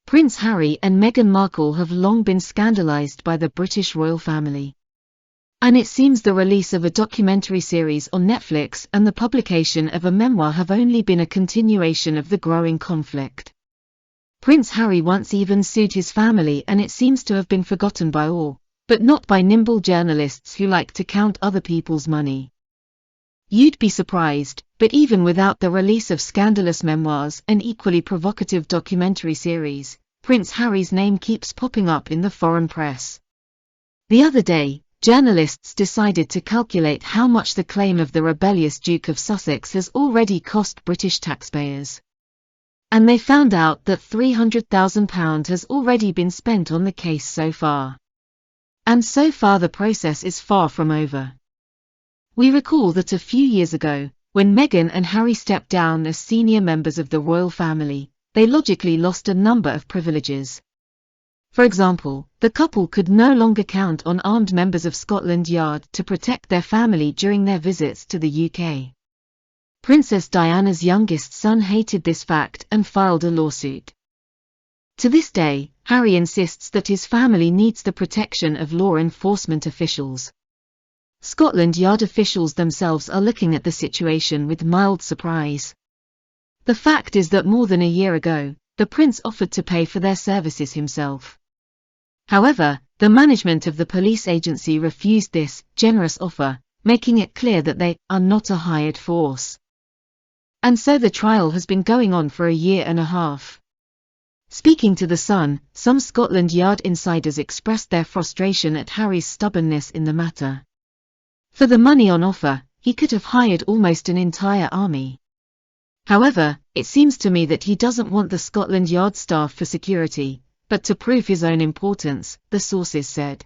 Prince Harry and Meghan Markle have long been scandalised by the British royal family. And it seems the release of a documentary series on Netflix and the publication of a memoir have only been a continuation of the growing conflict. Prince Harry once even sued his family, and it seems to have been forgotten by all, but not by nimble journalists who like to count other people's money. You'd be surprised, but even without the release of scandalous memoirs and equally provocative documentary series, Prince Harry's name keeps popping up in the foreign press. The other day, journalists decided to calculate how much the claim of the rebellious Duke of Sussex has already cost British taxpayers. And they found out that £300,000 has already been spent on the case so far. And so far the process is far from over. We recall that a few years ago, when Meghan and Harry stepped down as senior members of the royal family, they logically lost a number of privileges. For example, the couple could no longer count on armed members of Scotland Yard to protect their family during their visits to the UK. Princess Diana's youngest son hated this fact and filed a lawsuit. To this day, Harry insists that his family needs the protection of law enforcement officials. Scotland Yard officials themselves are looking at the situation with mild surprise. The fact is that more than a year ago, the prince offered to pay for their services himself. However, the management of the police agency refused this generous offer, making it clear that they are not a hired force. And so the trial has been going on for a year and a half. Speaking to The Sun, some Scotland Yard insiders expressed their frustration at Harry's stubbornness in the matter. For the money on offer, he could have hired almost an entire army. However, it seems to me that he doesn't want the Scotland Yard staff for security, but to prove his own importance, the sources said.